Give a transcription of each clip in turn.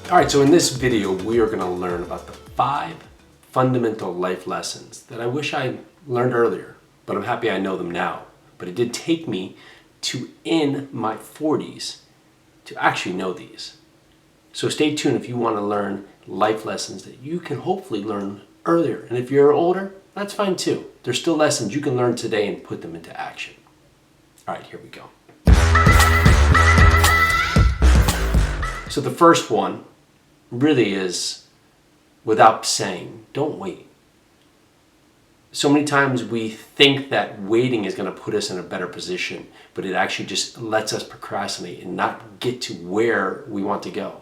All right, so in this video, we are going to learn about the 5 fundamental life lessons that I wish I learned earlier, but I'm happy I know them now. But it did take me to in my 40s to actually know these. So stay tuned if you want to learn life lessons that you can hopefully learn earlier. And if you're older, that's fine too. There's still lessons you can learn today and put them into action. All right, here we go. So the first one really is, without saying, don't wait. So many times we think that waiting is going to put us in a better position, but it actually just lets us procrastinate and not get to where we want to go.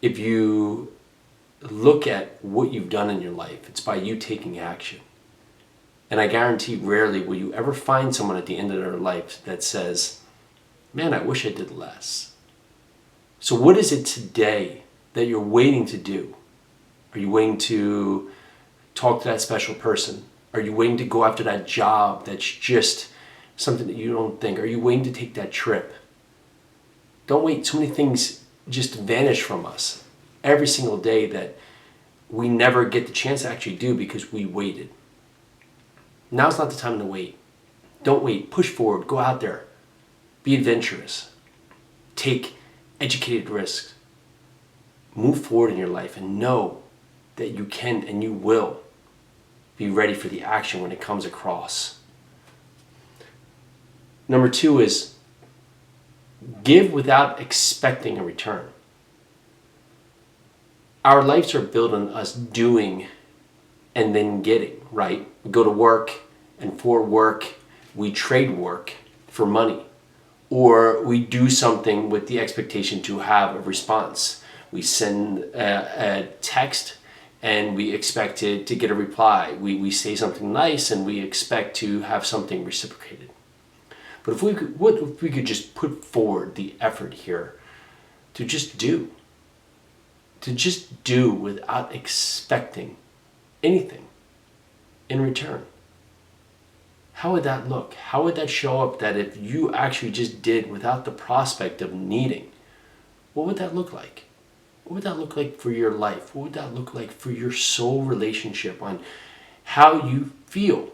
If you look at what you've done in your life, it's by you taking action. And I guarantee rarely will you ever find someone at the end of their life that says, man, I wish I did less. So what is it today that you're waiting to do? Are you waiting to talk to that special person? Are you waiting to go after that job that's just something that you don't think? Are you waiting to take that trip? Don't wait. So many things just vanish from us every single day that we never get the chance to actually do because we waited. Now's not the time to wait. Don't wait. Push forward. Go out there. Be adventurous. Take educated risks. Move forward in your life and know that you can and you will be ready for the action when it comes across. Number 2 is give without expecting a return. Our lives are built on us doing and then getting, right? We go to work, and for work, we trade work for money. Or we do something with the expectation to have a response. We send a text and we expect to get a reply. We say something nice and we expect to have something reciprocated. But what if we could just put forward the effort here to just do? To just do without expecting anything in return. How would that look? How would that show up that if you actually just did without the prospect of needing? What would that look like? What would that look like for your life? What would that look like for your soul relationship on how you feel?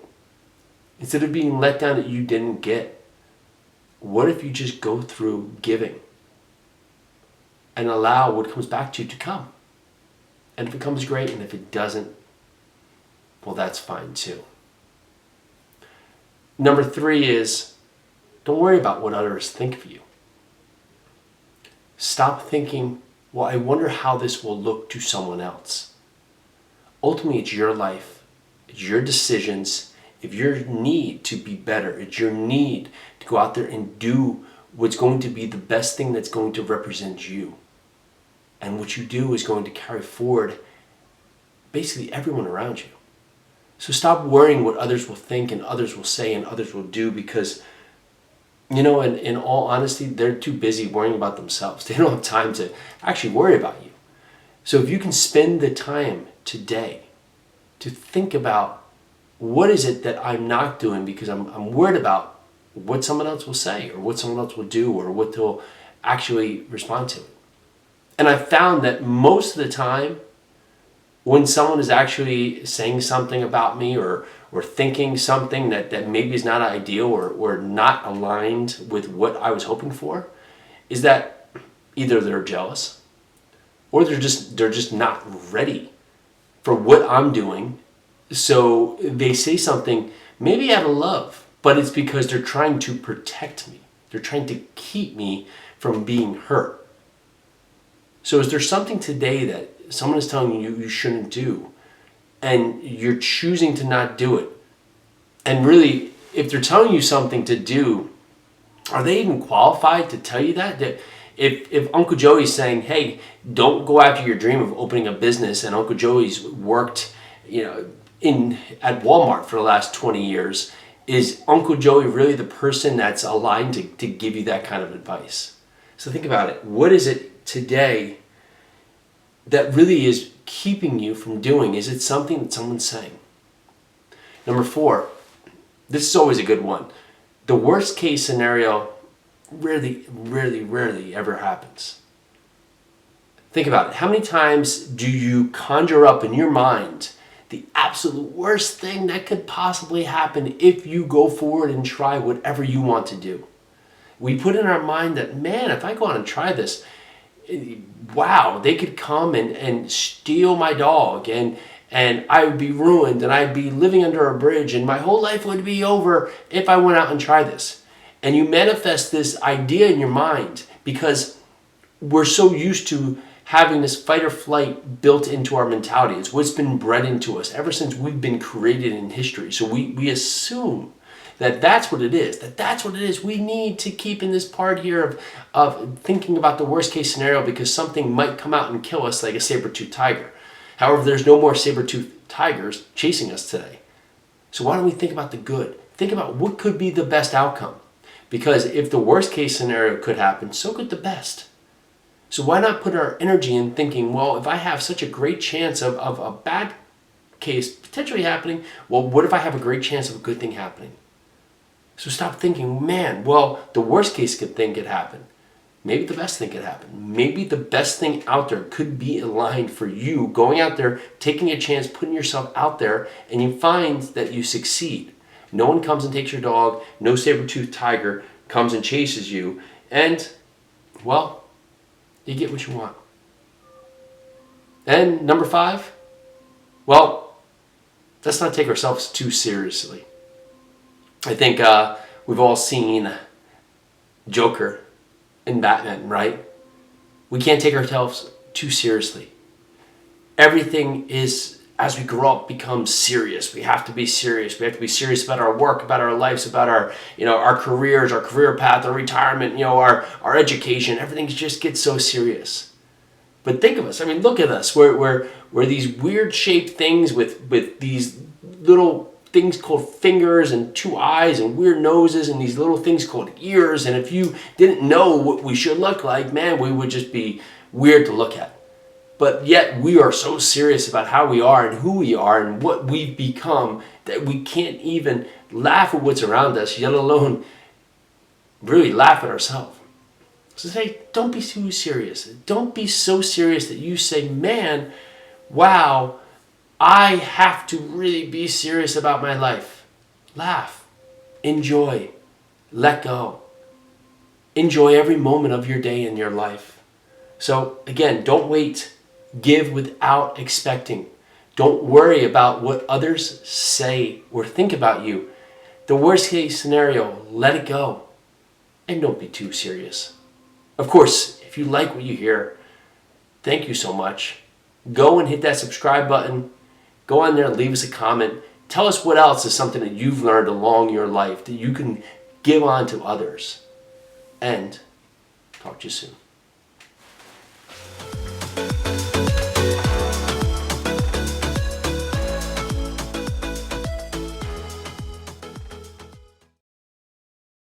Instead of being let down that you didn't get, what if you just go through giving and allow what comes back to you to come? And if it comes, great, and if it doesn't, well, that's fine too. Number 3 is, don't worry about what others think of you. Stop thinking, well, I wonder how this will look to someone else. Ultimately, it's your life. It's your decisions. If your need to be better, it's your need to go out there and do what's going to be the best thing that's going to represent you. And what you do is going to carry forward basically everyone around you. So stop worrying what others will think and others will say and others will do because, you know, in all honesty, they're too busy worrying about themselves. They don't have time to actually worry about you. So if you can spend the time today to think about what is it that I'm not doing because I'm worried about what someone else will say or what someone else will do or what they'll actually respond to. And I've found that most of the time, when someone is actually saying something about me or thinking something that maybe is not ideal or not aligned with what I was hoping for, is that either they're jealous or they're just not ready for what I'm doing. So they say something maybe out of love, but it's because they're trying to protect me. They're trying to keep me from being hurt. So is there something today that someone is telling you you shouldn't do, and you're choosing to not do it? And really, if they're telling you something to do, are they even qualified to tell you that? That if Uncle Joey's saying, hey, don't go after your dream of opening a business, and Uncle Joey's worked, at Walmart for the last 20 years, is Uncle Joey really the person that's aligned to give you that kind of advice? So think about it. What is it today that really is keeping you from doing? Is it something that someone's saying? Number 4, this is always a good one. The worst case scenario rarely ever happens. Think about it. How many times do you conjure up in your mind the absolute worst thing that could possibly happen if you go forward and try whatever you want to do? We put in our mind that, man, if I go on and try this, wow, they could come and steal my dog, and I would be ruined, and I'd be living under a bridge, and my whole life would be over if I went out and tried this. And you manifest this idea in your mind because we're so used to having this fight or flight built into our mentality. It's what's been bred into us ever since we've been created in history. So we assume that that's what it is, that's what it is. We need to keep in this part here of thinking about the worst case scenario because something might come out and kill us like a saber-toothed tiger. However, there's no more saber-toothed tigers chasing us today. So why don't we think about the good? Think about what could be the best outcome. Because if the worst case scenario could happen, so could the best. So why not put our energy in thinking, well, if I have such a great chance of a bad case potentially happening, well, what if I have a great chance of a good thing happening? So stop thinking, man, well, the worst case thing could happen. Maybe the best thing could happen. Maybe the best thing out there could be aligned for you, going out there, taking a chance, putting yourself out there, and you find that you succeed. No one comes and takes your dog. No saber-toothed tiger comes and chases you. And, well, you get what you want. And number 5, well, let's not take ourselves too seriously. I think we've all seen Joker in Batman, right? We can't take ourselves too seriously. Everything is, as we grow up, becomes serious. We have to be serious. We have to be serious about our work, about our lives, about our, our careers, our career path, our retirement, our education. Everything just gets so serious. But think of us. I mean, look at us. We're these weird shaped things with these little things called fingers and 2 eyes and weird noses and these little things called ears. And if you didn't know what we should look like, man, we would just be weird to look at. But yet we are so serious about how we are and who we are and what we've become that we can't even laugh at what's around us, yet alone really laugh at ourselves. So say, don't be too serious. Don't be so serious that you say, man, wow, I have to really be serious about my life. Laugh. Enjoy. Let go. Enjoy every moment of your day in your life. So again, don't wait. Give without expecting. Don't worry about what others say or think about you. The worst case scenario, let it go. And don't be too serious. Of course, if you like what you hear, thank you so much. Go and hit that subscribe button. Go on there and leave us a comment. Tell us what else is something that you've learned along your life that you can give on to others. And talk to you soon.